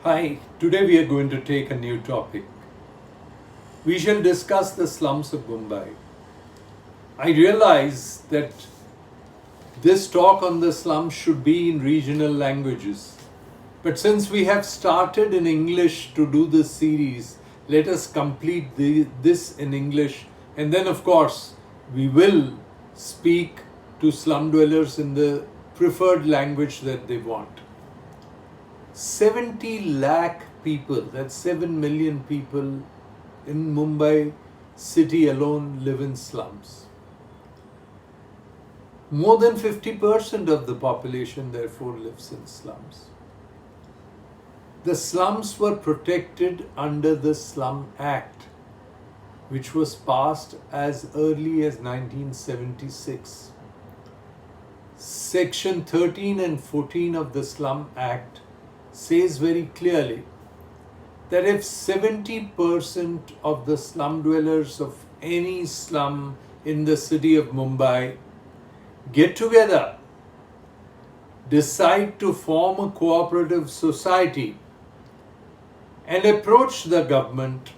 Hi, today we are going to take a new topic. We shall discuss the slums of Mumbai. I realize that this talk on the slums should be in regional languages. But since we have started in English to do this series, let us complete this in English, and then, of course, we will speak to slum dwellers in the preferred language that they want. 70 lakh people, that's 7 million people in Mumbai city alone live in slums. More than 50% of the population therefore lives in slums. The slums were protected under the Slum Act, which was passed as early as 1976. Section 13 and 14 of the Slum Act says very clearly that if 70% of the slum dwellers of any slum in the city of Mumbai get together, decide to form a cooperative society, and approach the government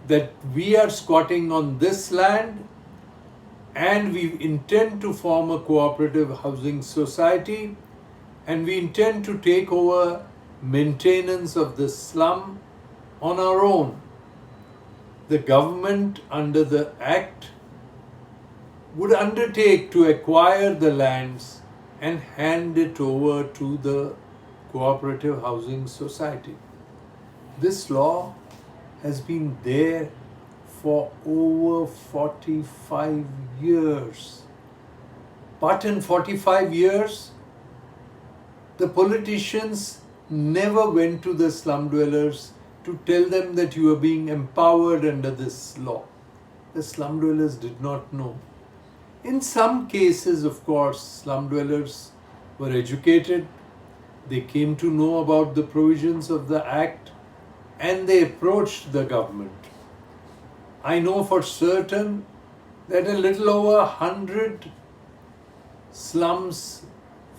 that we are squatting on this land and we intend to form a cooperative housing society and we intend to take over maintenance of the slum on our own. The government under the Act would undertake to acquire the lands and hand it over to the cooperative housing society. This law has been there for over 45 years. But in 45 years, the politicians never went to the slum dwellers to tell them that you are being empowered under this law. The slum dwellers did not know. In some cases, of course, slum dwellers were educated. They came to know about the provisions of the Act and they approached the government. I know for certain that a little over 100 slums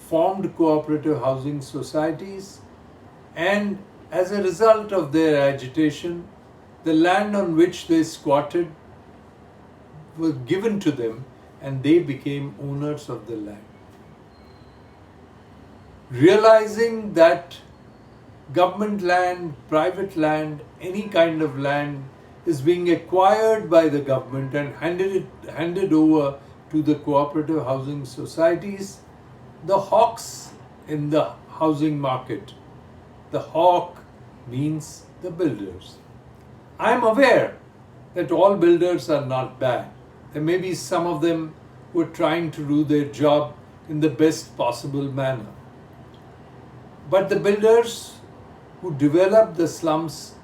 formed cooperative housing societies, and as a result of their agitation, the land on which they squatted was given to them and they became owners of the land. Realizing that government land, private land, any kind of land is being acquired by the government and handed over to the cooperative housing societies, the hawks in the housing market. The hawk means the builders. I am aware that all builders are not bad. There may be some of them who are trying to do their job in the best possible manner. But the builders who develop the slums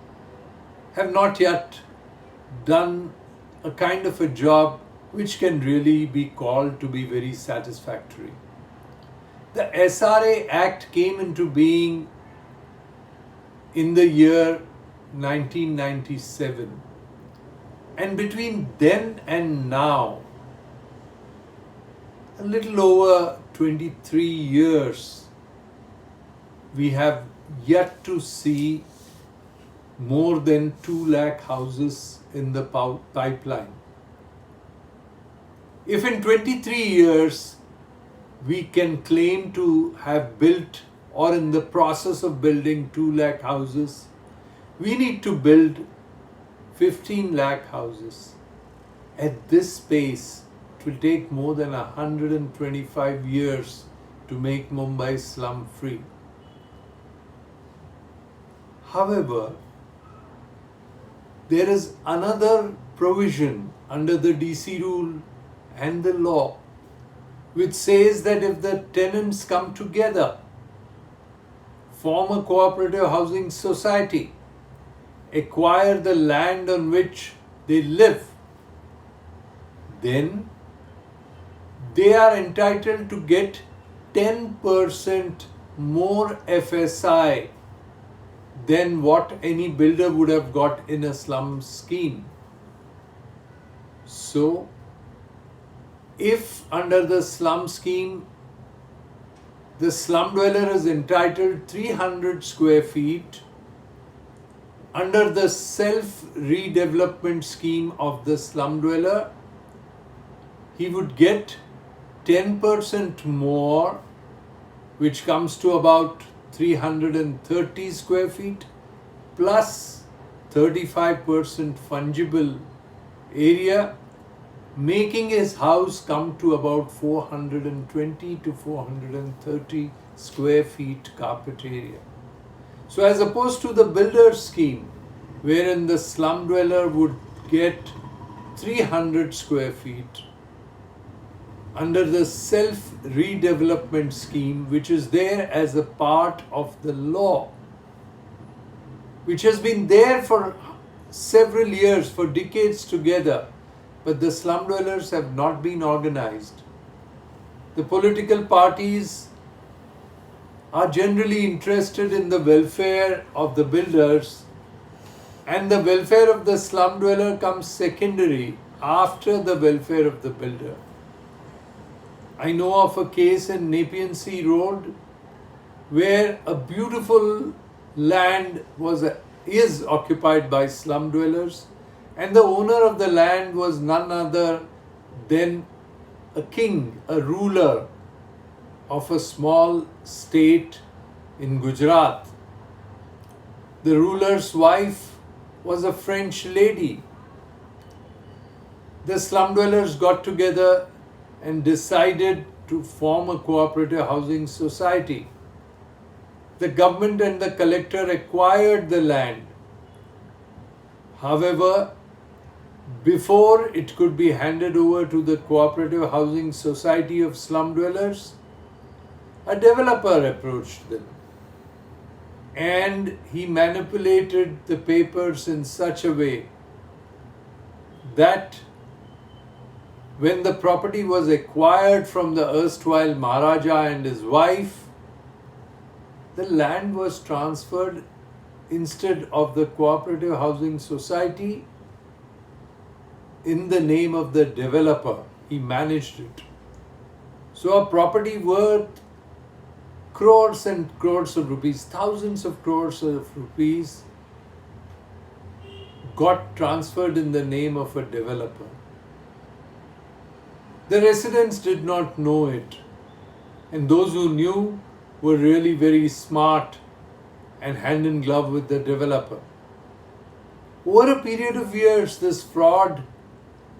have not yet done a kind of a job which can really be called to be very satisfactory. The SRA Act came into being in the year 1997, and between then and now, a little over 23 years, we have yet to see more than 2 lakh houses in the pipeline. If in 23 years we can claim to have built or in the process of building 2 lakh houses, we need to build 15 lakh houses. At this pace, it will take more than 125 years to make Mumbai slum free. However, there is another provision under the DC rule and the law which says that if the tenants come together, form a cooperative housing society, acquire the land on which they live, then they are entitled to get 10% more FSI than what any builder would have got in a slum scheme. So, if under the slum scheme the slum dweller is entitled 300 square feet under the self-redevelopment scheme of the slum dweller. He would get 10% more, which comes to about 330 square feet, plus 35% fungible area, making his house come to about 420 to 430 square feet carpet area. So as opposed to the builder scheme, wherein the slum dweller would get 300 square feet, under the self-redevelopment scheme, which is there as a part of the law, which has been there for several years, for decades together, but the slum dwellers have not been organized. The political parties are generally interested in the welfare of the builders, and the welfare of the slum dweller comes secondary after the welfare of the builder. I know of a case in Nepean Sea Road where a beautiful land is occupied by slum dwellers, and the owner of the land was none other than a king, a ruler of a small state in Gujarat. The ruler's wife was a French lady. The slum dwellers got together and decided to form a cooperative housing society. The government and the collector acquired the land. However, before it could be handed over to the cooperative housing society of slum dwellers, a developer approached them, and he manipulated the papers in such a way that when the property was acquired from the erstwhile Maharaja and his wife, the land was transferred instead of the cooperative housing society in the name of the developer. He managed it. So a property worth crores and crores of rupees, thousands of crores of rupees, got transferred in the name of a developer. The residents did not know it, and those who knew were really very smart and hand in glove with the developer. Over a period of years, this fraud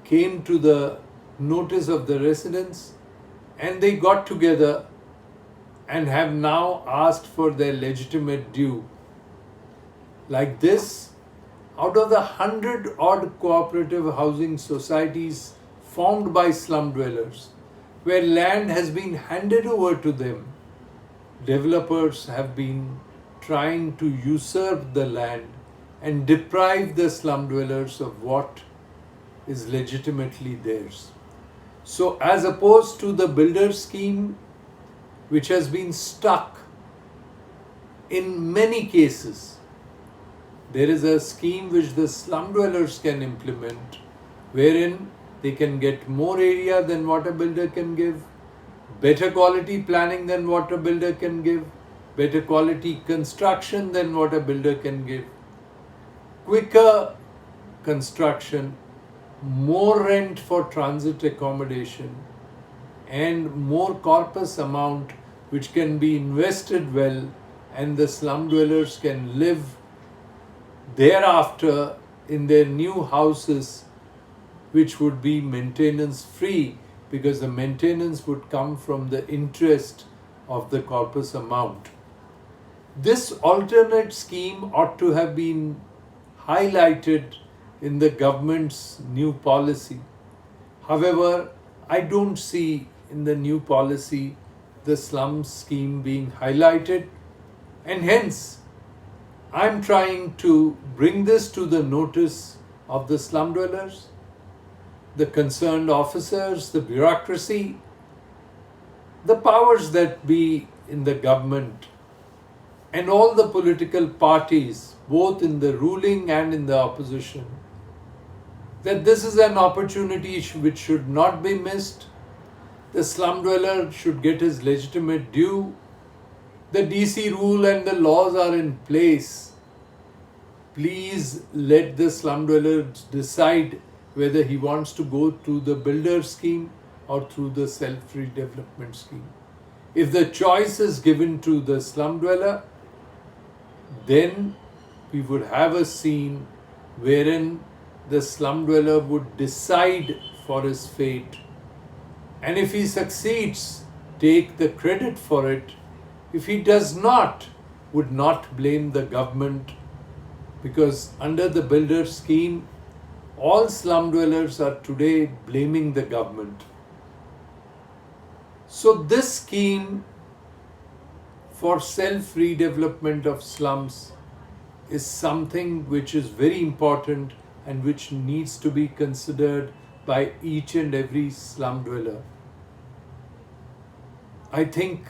came to the notice of the residents, and they got together and have now asked for their legitimate due. Like this, out of the 100-odd cooperative housing societies formed by slum dwellers, where land has been handed over to them, developers have been trying to usurp the land and deprive the slum dwellers of what is legitimately theirs. So as opposed to the builder scheme, which has been stuck in many cases, there is a scheme which the slum dwellers can implement, wherein they can get more area than what a builder can give, better quality planning than what a builder can give, better quality construction than what a builder can give, quicker construction, more rent for transit accommodation, and more corpus amount which can be invested well, and the slum dwellers can live thereafter in their new houses, which would be maintenance free, because the maintenance would come from the interest of the corpus amount. This alternate scheme ought to have been highlighted in the government's new policy. However, I don't see in the new policy the slum scheme being highlighted, and hence I'm trying to bring this to the notice of the slum dwellers, the concerned officers, the bureaucracy, the powers that be in the government, and all the political parties, both in the ruling and in the opposition, that this is an opportunity which should not be missed. The slum dweller should get his legitimate due, The DC rule and the laws are in place. Please let the slum dweller decide whether he wants to go through the builder scheme or through the self-redevelopment scheme. If the choice is given to the slum dweller, then we would have a scene wherein the slum dweller would decide for his fate. And if he succeeds, take the credit for it. If he does not, would not blame the government, because under the builder scheme, all slum dwellers are today blaming the government. So this scheme for self-redevelopment of slums is something which is very important and which needs to be considered by each and every slum dweller. I think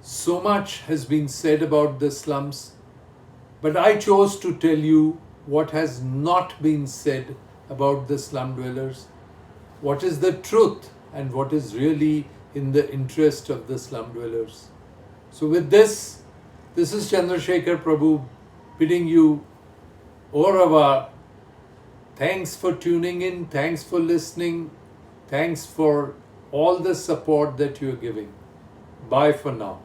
so much has been said about the slums, but I chose to tell you what has not been said about the slum dwellers, what is the truth and what is really in the interest of the slum dwellers. So with this is Chandrashekhar Prabhu bidding you au revoir. Thanks for tuning in, thanks for listening, thanks for all the support that you are giving. Bye for now.